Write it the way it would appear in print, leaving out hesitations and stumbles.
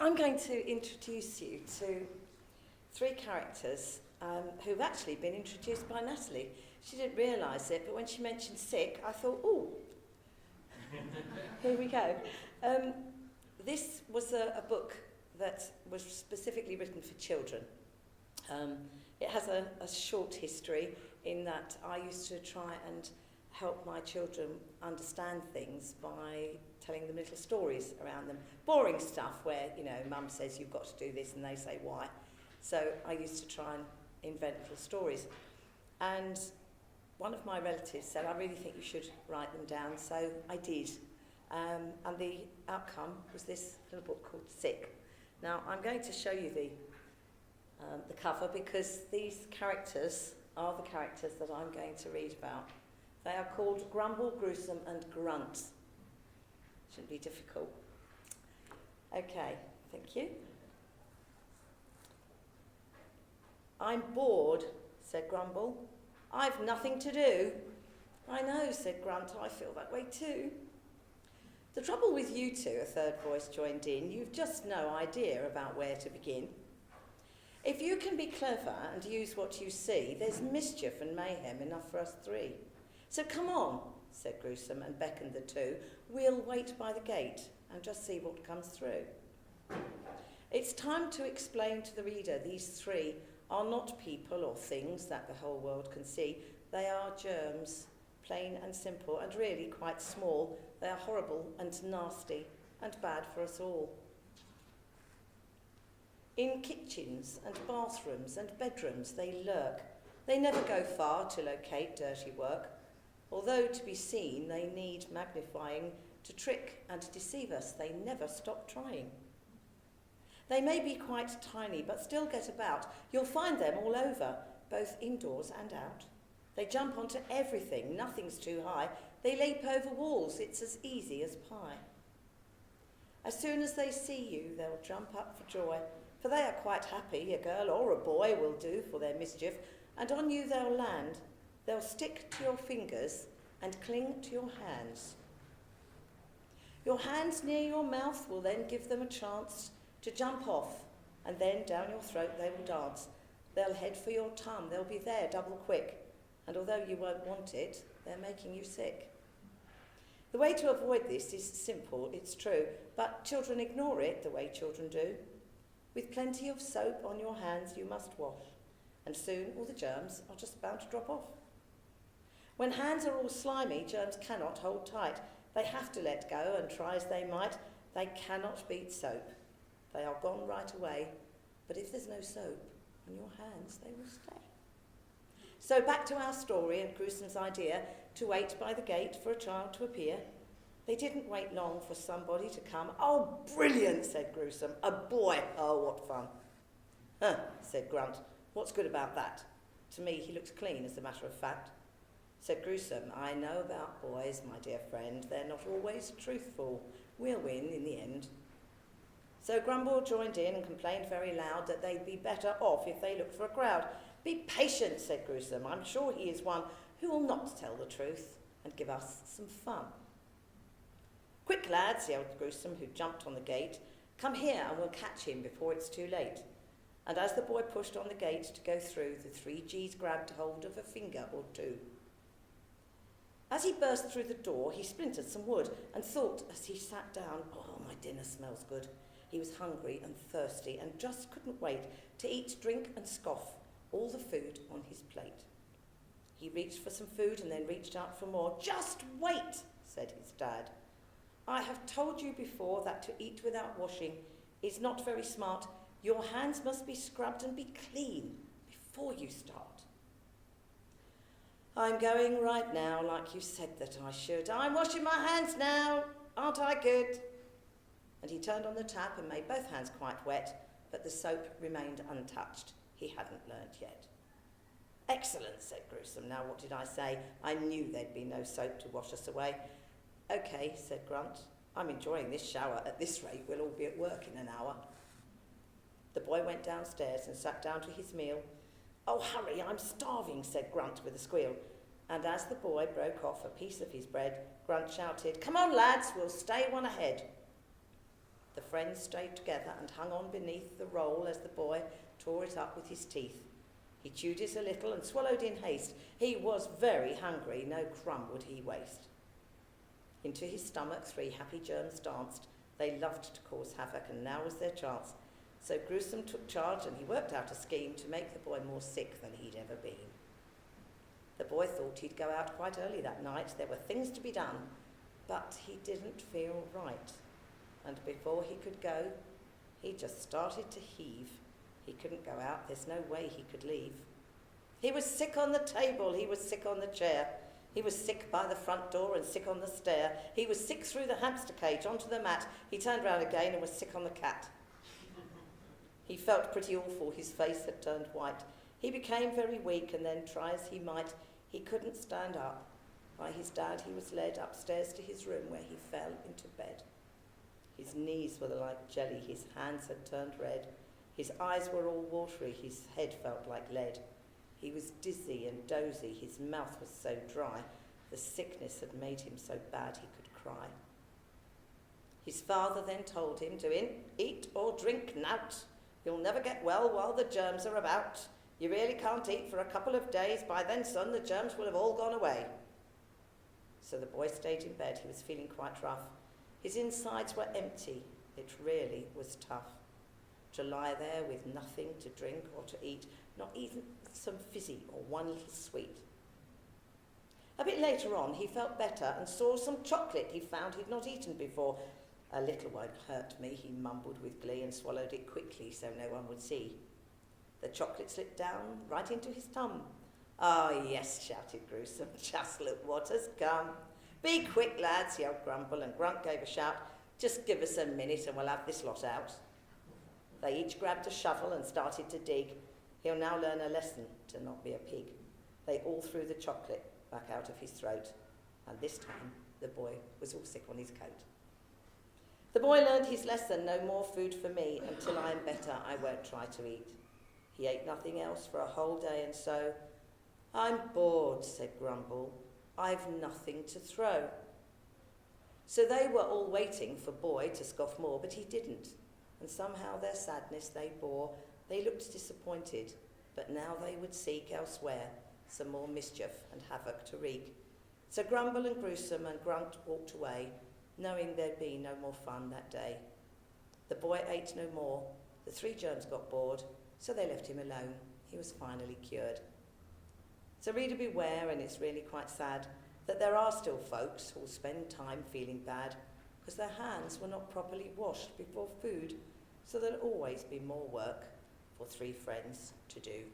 I'm going to introduce you to three characters who've actually been introduced by Natalie. She didn't realise it, but when she mentioned sick, I thought, ooh, here we go. This was a book that was specifically written for children. It has a short history in that I used to try and help my children understand things by telling them little stories around them. Boring stuff where, mum says you've got to do this and they say why. So I used to try and invent little stories. And one of my relatives said, I really think you should write them down, so I did. And the outcome was this little book called Sick. Now, I'm going to show you the cover because these characters are the characters that I'm going to read about. They are called Grumble, Gruesome and Grunt. Shouldn't be difficult. Okay, thank you. I'm bored, said Grumble. I've nothing to do. I know, said Grunt, I feel that way too. The trouble with you two, a third voice joined in, you've just no idea about where to begin. If you can be clever and use what you see, there's mischief and mayhem enough for us three. So come on, said Gruesome and beckoned the two. We'll wait by the gate and just see what comes through. It's time to explain to the reader these three are not people or things that the whole world can see. They are germs, plain and simple, and really quite small. They are horrible and nasty and bad for us all. In kitchens and bathrooms and bedrooms they lurk. They never go far to locate dirty work. Although to be seen they need magnifying to trick and deceive us. They never stop trying. They may be quite tiny but still get about. You'll find them all over, both indoors and out. They jump onto everything, nothing's too high. They leap over walls, it's as easy as pie. As soon as they see you, they'll jump up for joy, for they are quite happy, a girl or a boy will do for their mischief, and on you they'll land. They'll stick to your fingers and cling to your hands. Your hands near your mouth will then give them a chance to jump off, and then down your throat they will dance. They'll head for your tongue, they'll be there double quick, and although you won't want it, they're making you sick. The way to avoid this is simple, it's true, but children ignore it the way children do. With plenty of soap on your hands you must wash, and soon all the germs are just bound to drop off. When hands are all slimy, germs cannot hold tight. They have to let go, and try as they might, they cannot beat soap. They are gone right away, but if there's no soap on your hands, they will stay. So back to our story and Gruesome's idea to wait by the gate for a child to appear. They didn't wait long for somebody to come. Oh, brilliant, said Gruesome. A boy. Oh, what fun. Huh, said Grunt. What's good about that? To me, he looks clean, as a matter of fact. Said Gruesome, I know about boys, my dear friend. They're not always truthful. We'll win in the end. So Grumble joined in and complained very loud that they'd be better off if they looked for a crowd. Be patient, said Gruesome. I'm sure he is one who will not tell the truth and give us some fun. Quick, lads, yelled Gruesome, who jumped on the gate. Come here and we'll catch him before it's too late. And as the boy pushed on the gate to go through, the three G's grabbed hold of a finger or two. As he burst through the door, he splintered some wood and thought as he sat down, oh, my dinner smells good. He was hungry and thirsty and just couldn't wait to eat, drink and scoff all the food on his plate. He reached for some food and then reached out for more. Just wait, said his dad. I have told you before that to eat without washing is not very smart. Your hands must be scrubbed and be clean before you start. I'm going right now, like you said that I should. I'm washing my hands now. Aren't I good? And he turned on the tap and made both hands quite wet, but the soap remained untouched. He hadn't learnt yet. Excellent, said Gruesome. Now what did I say? I knew there'd be no soap to wash us away. Okay, said Grunt. I'm enjoying this shower. At this rate, we'll all be at work in an hour. The boy went downstairs and sat down to his meal. Oh, hurry, I'm starving, said Grunt with a squeal. And as the boy broke off a piece of his bread, Grunt shouted, Come on, lads, we'll stay one ahead. The friends stayed together and hung on beneath the roll as the boy tore it up with his teeth. He chewed it a little and swallowed in haste. He was very hungry, no crumb would he waste. Into his stomach 3 happy germs danced. They loved to cause havoc, and now was their chance. So Gruesome took charge, and he worked out a scheme to make the boy more sick than he'd ever been. The boy thought he'd go out quite early that night. There were things to be done, but he didn't feel right. And before he could go, he just started to heave. He couldn't go out. There's no way he could leave. He was sick on the table. He was sick on the chair. He was sick by the front door and sick on the stair. He was sick through the hamster cage onto the mat. He turned round again and was sick on the cat. He felt pretty awful. His face had turned white. He became very weak, and then, try as he might, he couldn't stand up. By his dad, he was led upstairs to his room, where he fell into bed. His knees were like jelly. His hands had turned red. His eyes were all watery. His head felt like lead. He was dizzy and dozy. His mouth was so dry. The sickness had made him so bad he could cry. His father then told him to eat or drink nout. You'll never get well while the germs are about. You really can't eat for a couple of days. By then, son, the germs will have all gone away. So the boy stayed in bed. He was feeling quite rough. His insides were empty. It really was tough to lie there with nothing to drink or to eat, not even some fizzy or one little sweet. A bit later on, he felt better and saw some chocolate he found he'd not eaten before. A little won't hurt me, he mumbled with glee, and swallowed it quickly so no one would see. The chocolate slipped down right into his tum. Ah, yes, shouted Gruesome, just look what has come. Be quick, lads, yelled Grumble, and Grunt gave a shout. Just give us a minute and we'll have this lot out. They each grabbed a shovel and started to dig. He'll now learn a lesson to not be a pig. They all threw the chocolate back out of his throat, and this time the boy was all sick on his coat. The boy learned his lesson, no more food for me. Until I am better, I won't try to eat. He ate nothing else for a whole day, and so, I'm bored, said Grumble. I've nothing to throw. So they were all waiting for Boy to scoff more, but he didn't. And somehow their sadness they bore. They looked disappointed, but now they would seek elsewhere some more mischief and havoc to wreak. So Grumble and Gruesome and Grunt walked away, knowing there'd be no more fun that day. The boy ate no more. The 3 germs got bored, so they left him alone. He was finally cured. So reader beware, and it's really quite sad, that there are still folks who'll spend time feeling bad because their hands were not properly washed before food, so there'll always be more work for 3 friends to do.